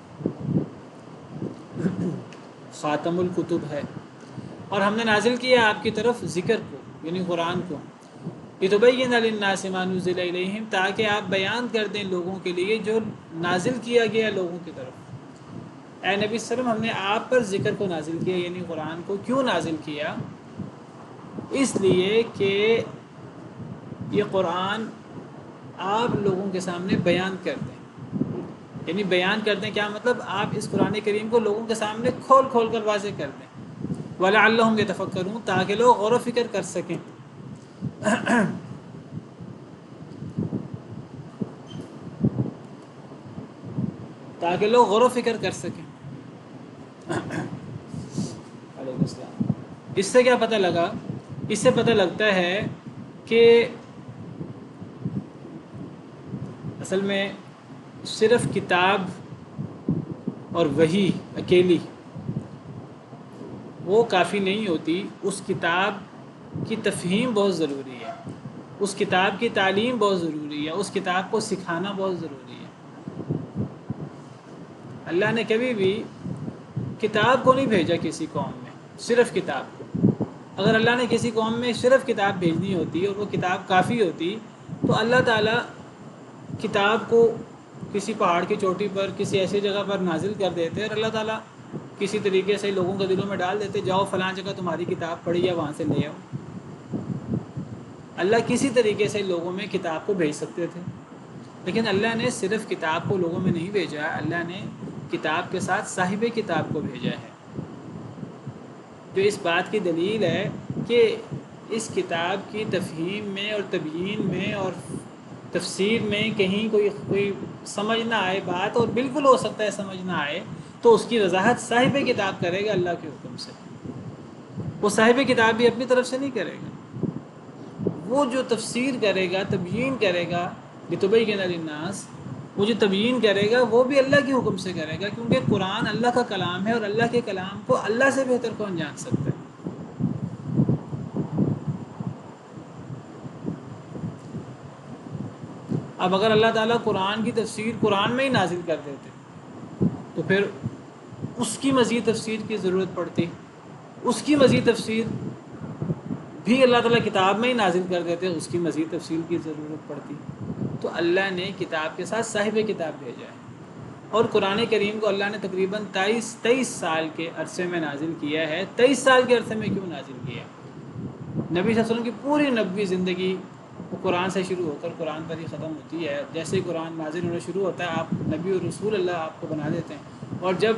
خاتم الکتب ہے۔ اور ہم نے نازل کیا آپ کی طرف ذکر کو، یعنی قرآن کو، لِتُبَيِّنَ لِلنَّاسِ مَا نُزِّلَ إِلَيْهِمْ، تاکہ آپ بیان کر دیں لوگوں کے لیے جو نازل کیا گیا لوگوں کی طرف۔ اے نبی صلی اللہ علیہ وسلم ہم نے آپ پر ذکر کو نازل کیا، یعنی قرآن کو کیوں نازل کیا؟ اس لیے کہ یہ قرآن آپ لوگوں کے سامنے بیان کر دیں، یعنی بیان کر دیں کیا مطلب؟ آپ اس قرآن کریم کو لوگوں کے سامنے کھول کھول کر واضح کر دیں۔ وَلَعَلَّهُمْ يَتَفَكَّرُونَ، تاکہ لوگ غور و فکر کر سکیں۔ تاکہ لوگ غور و فکر کر سکیں۔ علیکم السلام۔ اس سے کیا پتہ لگا؟ اس سے پتہ لگتا ہے کہ اصل میں صرف کتاب اور وحی اکیلی وہ کافی نہیں ہوتی، اس کتاب کی تفہیم بہت ضروری ہے، اس کتاب کی تعلیم بہت ضروری ہے، اس کتاب کو سکھانا بہت ضروری ہے۔ اللہ نے کبھی بھی کتاب کو نہیں بھیجا کسی قوم میں، صرف کتاب کو۔ اگر اللہ نے کسی قوم میں صرف کتاب بھیجنی ہوتی اور وہ کتاب کافی ہوتی، تو اللہ تعالیٰ کتاب کو کسی پہاڑ کی چوٹی پر، کسی ایسی جگہ پر نازل کر دیتے، اور اللہ تعالیٰ کسی طریقے سے لوگوں کے دلوں میں ڈال دیتے، جاؤ فلاں جگہ تمہاری کتاب پڑھی ہے، وہاں سے لے آؤ۔ اللہ کسی طریقے سے لوگوں میں کتاب کو بھیج سکتے تھے، لیکن اللہ نے صرف کتاب کو لوگوں میں نہیں بھیجا، اللہ نے کتاب کے ساتھ صاحب کتاب کو بھیجا ہے، جو اس بات کی دلیل ہے کہ اس کتاب کی تفہیم میں اور تبیین میں اور تفسیر میں کہیں کوئی سمجھ نہ آئے بات، اور بالکل ہو سکتا ہے سمجھ نہ آئے، تو اس کی وضاحت صاحب کتاب کرے گا اللہ کے حکم سے۔ وہ صاحب کتاب بھی اپنی طرف سے نہیں کرے گا، وہ جو تفسیر کرے گا، تبیین کرے گا، لِتُبَيِّنَ لِلنَّاسِ، وہ جو تبیین کرے گا وہ بھی اللہ کے حکم سے کرے گا، کیونکہ قرآن اللہ کا کلام ہے، اور اللہ کے کلام کو اللہ سے بہتر کون جان سکتا ہے۔ اب اگر اللہ تعالیٰ قرآن کی تفسیر قرآن میں ہی نازل کر دیتے تو پھر اس کی مزید تفسیر کی ضرورت پڑتی، اس کی مزید تفسیر بھی اللہ تعالیٰ کتاب میں ہی نازل کر دیتے، اس کی مزید تفسیر کی ضرورت پڑتی۔ تو اللہ نے کتاب کے ساتھ صاحب کتاب بھیجا ہے، اور قرآن کریم کو اللہ نے تقریباً 23 سال کے عرصے میں نازل کیا ہے۔ 23 سال کے عرصے میں کیوں نازل کیا؟ نبی صلی اللہ علیہ وسلم کی پوری نبوی زندگی وہ قرآن سے شروع ہو کر قرآن پر ہی ختم ہوتی ہے۔ جیسے ہی قرآن نازل ہونا شروع ہوتا ہے، آپ نبی اور رسول اللہ آپ کو بنا دیتے ہیں، اور جب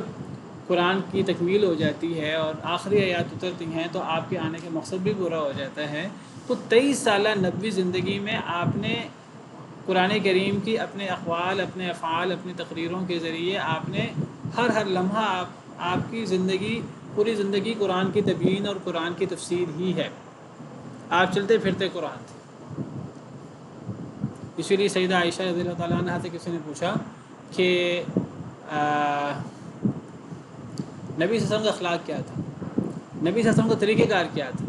قرآن کی تکمیل ہو جاتی ہے اور آخری آیات اترتی ہیں تو آپ کے آنے کا مقصد بھی پورا ہو جاتا ہے۔ تو 23 سالہ نبوی زندگی میں آپ نے قرآن کریم کی اپنے اقوال، اپنے افعال، اپنی تقریروں کے ذریعے آپ نے ہر لمحہ آپ کی زندگی، پوری زندگی قرآن کی تبیین اور قرآن کی تفسیر ہی ہے۔ آپ چلتے پھرتے قرآن تھے۔ اسی لیے سیدہ عائشہ رضی اللہ تعالیٰ عنہ سے کسی نے پوچھا کہ نبی صلی اللہ علیہ وسلم کا اخلاق کیا تھا، نبی صلی اللہ علیہ وسلم کا طریقہ کار کیا تھا،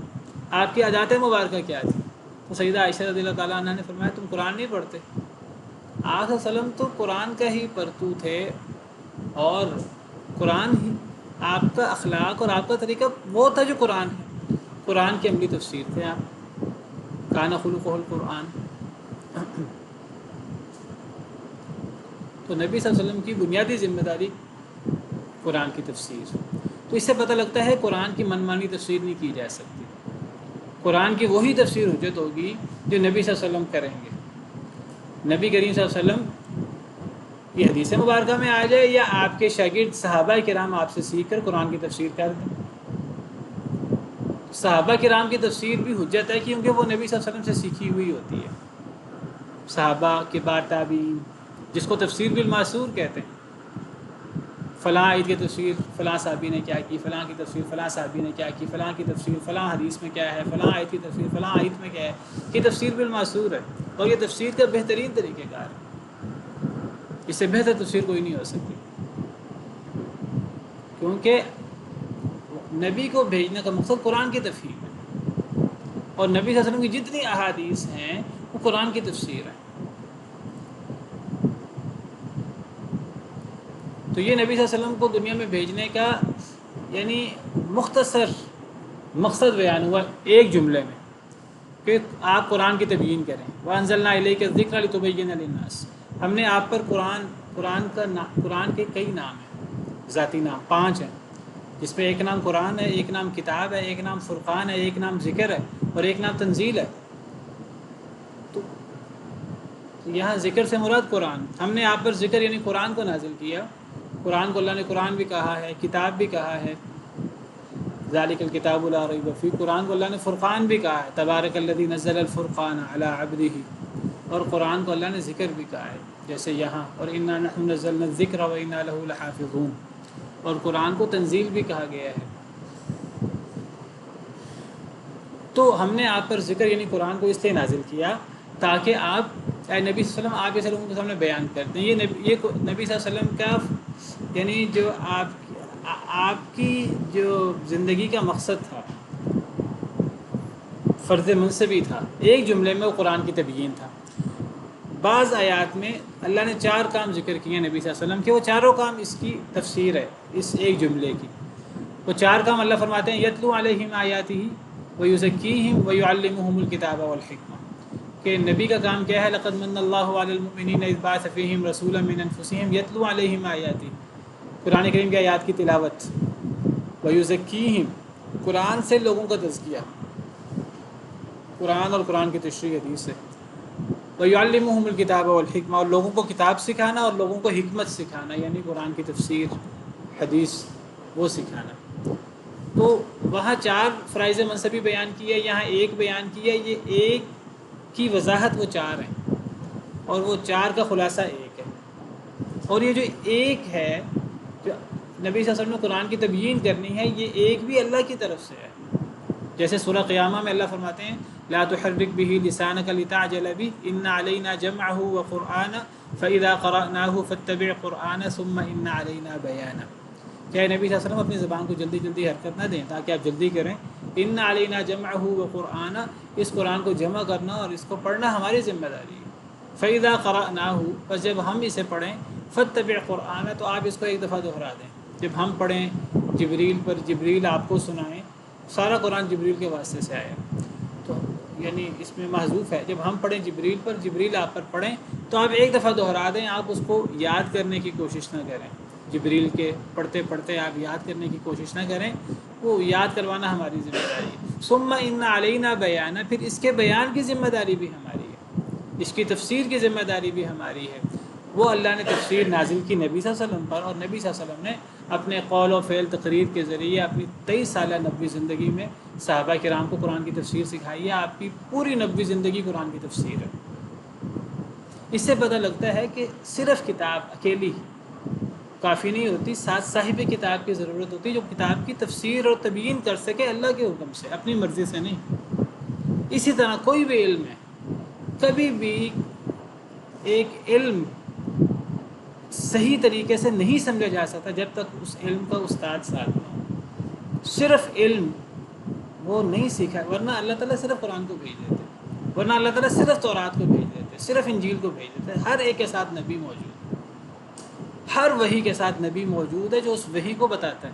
آپ کی عادات مبارکہ کیا تھی؟ تو سیدہ عائشہ رضی اللہ تعالیٰ عنہ نے فرمایا تم قرآن نہیں پڑھتے۔ آپ صلی اللہ علیہ وسلم تو قرآن کا ہی پرتو تھے، اور قرآن ہی آپ کا اخلاق اور آپ کا طریقہ وہ تھا جو قرآن ہے، قرآن کی عملی تفسیر تھے آپ، کان خلقہ القرآن۔ تو نبی صلی اللہ علیہ وسلم کی بنیادی ذمہ داری قرآن کی تفسیر. تو اس سے پتہ لگتا ہے قرآن کی منمانی تفسیر نہیں کی جا سکتی. قرآن کی وہی تفسیر حجت ہوگی جو نبی صلی اللہ علیہ وسلم کریں گے. نبی کریم صلی اللہ علیہ وسلم یہ حدیث مبارکہ میں آ جائے یا آپ کے شاگرد صحابہ کرام آپ سے سیکھ کر قرآن کی تفسیر کر دیں. صحابہ کرام کی تفسیر بھی حجت ہے کیونکہ وہ نبی صلی اللہ علیہ وسلم سے سیکھی ہوئی ہوتی ہے. صحابہ کبار تابعین جس کو تفسیر بالماثور کہتے ہیں. فلاں آیت کی تفسیر فلاں صحابی نے کیا کی، فلاں کی تفسیر فلاں صحابی نے کیا کی، فلاں کی تفسیر فلاں حدیث میں کیا ہے، فلاں آیت کی تفسیر فلاں آیت میں کیا ہے. یہ تفسیر بالماثور ہے اور یہ تفسیر کا بہترین طریقہ کار ہے. اس سے بہتر تفسیر کوئی نہیں ہو سکتی، کیونکہ نبی کو بھیجنے کا مقصد قرآن کی تفہیم ہے اور نبی صلی اللہ علیہ وسلم کی جتنی احادیث ہیں وہ قرآن کی تفسیر ہے. تو یہ نبی صلی اللہ علیہ وسلم کو دنیا میں بھیجنے کا یعنی مختصر مقصد بیان ہوا ایک جملے میں کہ آپ قرآن کی تبیین کریں. وَأَنزَلْنَا إِلَيْكَ الذِّكْرَ لِتُبَيِّنَ لِلنَّاسِ. ہم نے آپ پر قرآن کے کئی نام ہیں، ذاتی نام 5 ہیں، جس میں ایک نام قرآن ہے، ایک نام کتاب ہے، ایک نام فرقان ہے، ایک نام ذکر ہے اور ایک نام تنزیل ہے. تو یہاں ذکر سے مراد قرآن. ہم نے آپ پر ذکر یعنی قرآن کو نازل کیا. قرآن کو اللہ نے قرآن بھی کہا ہے، کتاب بھی کہا ہے، ذالک الکتاب لا ریب فیہ. قرآن کو اللہ نے فرقان بھی کہا ہے، تبارک الذی نزل الفرقان علی عبدہ. اور قرآن کو اللہ نے ذکر بھی کہا ہے جیسے یہاں اور انا نحن نزلنا الذکر و انا لہ لحافظون. اور قرآن کو تنزیل بھی کہا گیا ہے. تو ہم نے آپ پر ذکر یعنی قرآن کو اس لیے نازل کیا تاکہ آپ اے نبی صلی اللہ علیہ وسلم آپ ایسے لوگوں کے سامنے بیان کرتے ہیں. یہ نبی صلی اللہ علیہ وسلم کا یعنی جو آپ کی جو زندگی کا مقصد تھا، فرض منصبی تھا، ایک جملے میں وہ قرآن کی تبیین تھا. بعض آیات میں اللہ نے 4 کام ذکر کیے نبی صلی اللہ علیہ وسلم کے، وہ چاروں کام اس کی تفسیر ہے اس ایک جملے کی. وہ 4 کام اللہ فرماتے ہیں یتلو علیہم آیاتہ ویزکیہم ویعلمہم الکتاب والحکمہ. کہ نبی کا کام کیا ہے؟ لقد من اللہ علی المؤمنین اذ بعث فیہم رسولا من انفسہم یتلو علیہم آیاتہ. قرآن کریم کی آیات کی تلاوت. ویزکیہم قرآن سے لوگوں کا تزکیہ، قرآن اور قرآن کی تشریح حدیث سے. وَيُعَلِّمُهُمُ الْكِتَابَ وَالْحِكْمَةَ اور لوگوں کو کتاب سکھانا اور لوگوں کو حکمت سکھانا یعنی قرآن کی تفسیر حدیث وہ سکھانا. تو وہاں 4 فرائض منصبی بیان کیا، یہاں ایک بیان کیا. یہ ایک کی وضاحت وہ 4 ہیں اور وہ 4 کا خلاصہ ایک ہے. اور یہ جو ایک ہے جو نبی صلی اللہ علیہ وسلم نے قرآن کی تبیین کرنی ہے، یہ ایک بھی اللہ کی طرف سے ہے. جیسے سورہ قیامہ میں اللہ فرماتے ہیں لا تحرک به لسانک لتعجل به ان علینا جمعه وقرآنہ فاذا قرأناه فاتبع قرآنہ ثم ان علینا بیانہ. کہ نبی صلی اللہ علیہ وسلم اپنی زبان کو جلدی جلدی حرکت نہ دیں تاکہ آپ جلدی کریں. ان علینا جمعه وقرآنہ، اس قرآن کو جمع کرنا اور اس کو پڑھنا ہماری ذمہ داری ہے. فاذا قرأناه، پس جب ہم اسے پڑھیں، فاتبع قرآنہ، تو آپ اس کو ایک دفعہ دہرا دیں. جب ہم پڑھیں جبریل پر، جبریل آپ کو سنائیں. سارا قرآن جبریل کے واسطے سے آیا، تو یعنی اس میں محذوف ہے. جب ہم پڑھیں جبریل پر، جبریل آپ پر پڑھیں تو آپ ایک دفعہ دہرا دیں. آپ اس کو یاد کرنے کی کوشش نہ کریں. جبریل کے پڑھتے پڑھتے آپ یاد کرنے کی کوشش نہ کریں، وہ یاد کروانا ہماری ذمہ داری ہے. ثم ان علینا بیانہ، پھر اس کے بیان کی ذمہ داری بھی ہماری ہے، اس کی تفسیر کی ذمہ داری بھی ہماری ہے. وہ اللہ نے تفسیر نازل کی نبی صلی اللہ علیہ وسلم پر، اور نبی صلی اللہ علیہ وسلم نے اپنے قول و فعل تقریر کے ذریعے اپنی 23 سالہ نبوی زندگی میں صحابہ کرام کو قرآن کی تفسیر سکھائی ہے. آپ کی پوری نبوی زندگی قرآن کی تفسیر ہے. اس سے پتہ لگتا ہے کہ صرف کتاب اکیلی کافی نہیں ہوتی، ساتھ صاحب کتاب کی ضرورت ہوتی ہے جو کتاب کی تفسیر اور تبیین کر سکے اللہ کے حکم سے، اپنی مرضی سے نہیں. اسی طرح کوئی بھی علم ہے، کبھی بھی ایک علم صحیح طریقے سے نہیں سمجھا جا سکتا جب تک اس علم کا استاد ساتھ نہ ہو. صرف علم وہ نہیں سیکھا، ورنہ اللہ تعالیٰ صرف قرآن کو بھیج دیتے، ورنہ اللہ تعالیٰ صرف تورات کو بھیج دیتے، صرف انجیل کو بھیج دیتے. ہر ایک کے ساتھ نبی موجود ہے، ہر وحی کے ساتھ نبی موجود ہے جو اس وحی کو بتاتا ہے.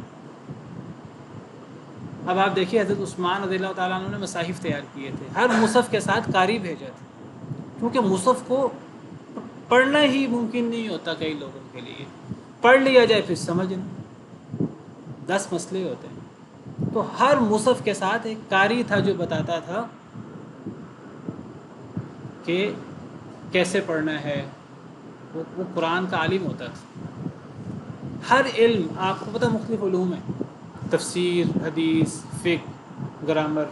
اب آپ دیکھیے حضرت عثمان رضی اللہ تعالیٰ عنہ نے مصاحف تیار کیے تھے، ہر مصحف کے ساتھ قاری بھیجا تھا، کیونکہ مصحف کو پڑھنا ہی ممکن نہیں ہوتا کئی لوگوں کے لیے، پڑھ لیا جائے پھر سمجھنا، 10 مسئلے ہوتے ہیں۔ تو ہر مصحف کے ساتھ ایک قاری تھا جو بتاتا تھا کہ کیسے پڑھنا ہے، وہ قرآن کا عالم ہوتا تھا۔ ہر علم آپ کو پتہ مختلف علوم ہیں، تفسیر، حدیث، فقہ، گرامر،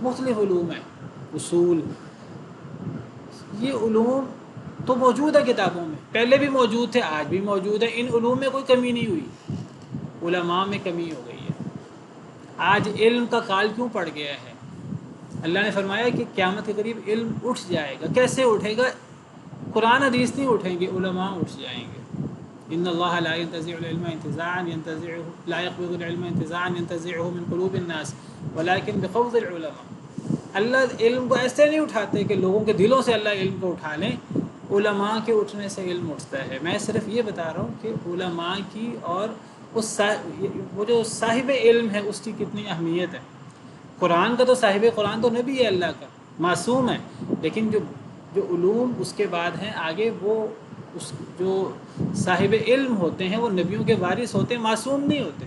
مختلف علوم ہیں، اصول، یہ علوم تو موجود ہے کتابوں میں، پہلے بھی موجود تھے، آج بھی موجود ہے، ان علوم میں کوئی کمی نہیں ہوئی، علماء میں کمی ہو گئی ہے۔ آج علم کا کال کیوں پڑ گیا ہے؟ اللہ نے فرمایا کہ قیامت کے قریب علم اٹھ جائے گا۔ کیسے اٹھے گا؟ قرآن حدیث نہیں اٹھیں گے، علماء اٹھ جائیں گے۔ ان اللہ لا ينتزع العلم انتزاعا ينتزعه لا يقبض العلم انتزاعا ينتزعه من قلوب الناس ولكن بقبض العلماء۔ اللہ علم کو ایسے نہیں اٹھاتے کہ لوگوں کے دلوں سے اللہ علم کو اٹھا لیں، علماء کے اٹھنے سے علم اٹھتا ہے۔ میں صرف یہ بتا رہا ہوں کہ علماء کی اور وہ جو صاحب علم ہے اس کی کتنی اہمیت ہے۔ قرآن کا تو صاحب قرآن تو نبی ہے، اللہ کا معصوم ہے، لیکن جو علوم اس کے بعد ہیں آگے، وہ جو صاحب علم ہوتے ہیں وہ نبیوں کے وارث ہوتے ہیں، معصوم نہیں ہوتے۔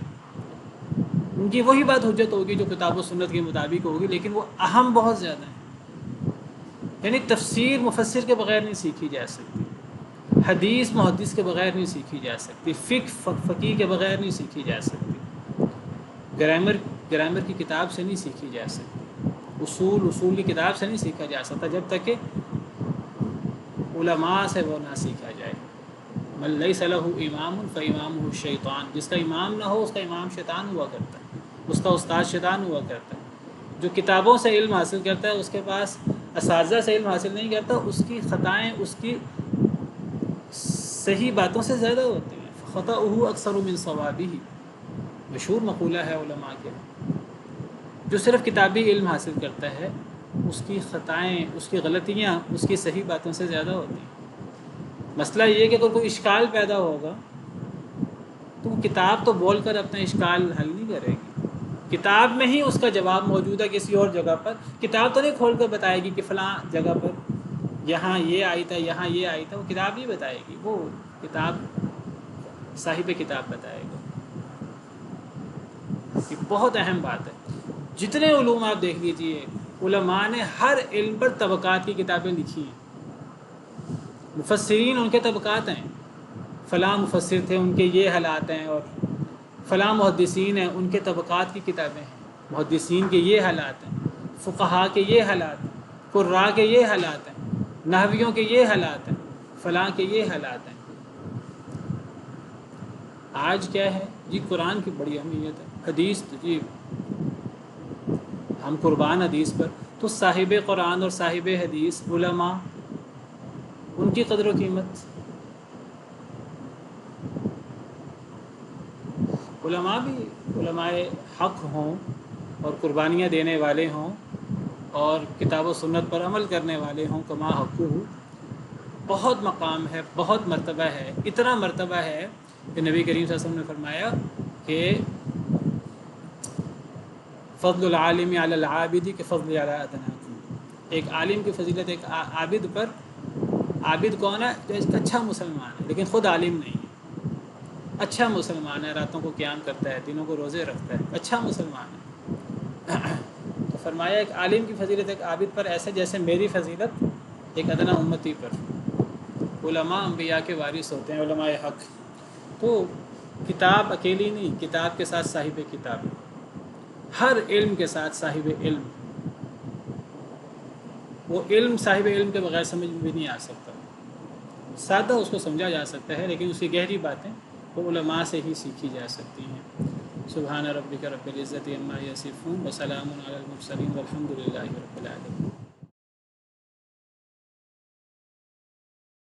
ان کی وہی بات حجت ہوگی جو کتاب و سنت کے مطابق ہوگی، لیکن وہ اہم بہت زیادہ ہیں۔ یعنی تفسیر مفسر کے بغیر نہیں سیکھی جا سکتی، حدیث محدث کے بغیر نہیں سیکھی جا سکتی، فقہ فقیہ کے بغیر نہیں سیکھی جا سکتی، گرامر کی کتاب سے نہیں سیکھی جا سکتی، اصول کی کتاب سے نہیں سیکھا جا سکتا جب تک کہ علماء سے وہ نہ سیکھا جائے۔ من لیس لہ امام فامامہ الشیطان، جس کا امام نہ ہو اس کا امام شیطان ہوا کرتا ہے، اس کا استاد شیطان ہوا کرتا ہے۔ جو کتابوں سے علم حاصل کرتا ہے اس کے پاس اساتذہ سے علم حاصل نہیں کرتا، اس کی خطائیں اس کی صحیح باتوں سے زیادہ ہوتی ہیں۔ خطأہ اکثر من صوابہ، مشہور مقولہ ہے علماء کے۔ جو صرف کتابی علم حاصل کرتا ہے اس کی خطائیں، اس کی غلطیاں اس کی صحیح باتوں سے زیادہ ہوتی ہیں۔ مسئلہ یہ کہ اگر کوئی اشکال پیدا ہوگا تو وہ کتاب تو بول کر اپنا اشکال حل نہیں کرے گی، کتاب میں ہی اس کا جواب موجود ہے کسی اور جگہ پر، کتاب تو نہیں کھول کر بتائے گی کہ فلاں جگہ پر یہاں یہ آئی تھا، یہاں یہ آئی تھا، وہ کتاب نہیں بتائے گی، وہ کتاب صاحب کتاب بتائے گا۔ یہ بہت اہم بات ہے۔ جتنے علوم آپ دیکھ لیجئے، علماء نے ہر علم پر طبقات کی کتابیں لکھی ہیں۔ مفسرین ان کے طبقات ہیں، فلاں مفسر تھے ان کے یہ حالات ہیں، اور فلاں محدثین ہیں ان کے طبقات کی کتابیں ہیں، محدثین کے یہ حالات ہیں، فقہاء کے یہ حالات ہیں، قراء کے یہ حالات ہیں، نحویوں کے یہ حالات ہیں، فلاں کے یہ حالات ہیں۔ آج کیا ہے جی؟ قرآن کی بڑی اہمیت ہے، حدیث جی ہم قربان حدیث پر، تو صاحب قرآن اور صاحب حدیث علماء، ان کی قدر و قیمت، علماء بھی علماء حق ہوں اور قربانیاں دینے والے ہوں اور کتاب و سنت پر عمل کرنے والے ہوں، کما حقہ، بہت مقام ہے، بہت مرتبہ ہے، اتنا مرتبہ ہے کہ نبی کریم صلی اللہ علیہ وسلم نے فرمایا کہ فضل العالم علی العابد کہ فضل علی ادناکم، ایک عالم کی فضیلت ایک عابد پر، عابد کون ہے؟ جو ایک اچھا مسلمان ہے لیکن خود عالم نہیں ہے، اچھا مسلمان ہے، راتوں کو قیام کرتا ہے، دنوں کو روزے رکھتا ہے، اچھا مسلمان ہے۔ تو فرمایا ایک عالم کی فضیلت ایک عابد پر ایسے جیسے میری فضیلت ایک ادنا امتی پر۔ علماء انبیاء کے وارث ہوتے ہیں، علماء حق۔ تو کتاب اکیلی نہیں، کتاب کے ساتھ صاحب کتاب، ہر علم کے ساتھ صاحب علم۔ وہ علم صاحب علم کے بغیر سمجھ میں بھی نہیں آ سکتا، سادہ اس کو سمجھا جا سکتا ہے لیکن اس کی گہری باتیں وہ علماء سے ہی سیکھی جا سکتی ہیں۔ سبحان ربک رب العزت عما یصفون وسلام علی المرسلین والحمد للہ رب العالمین۔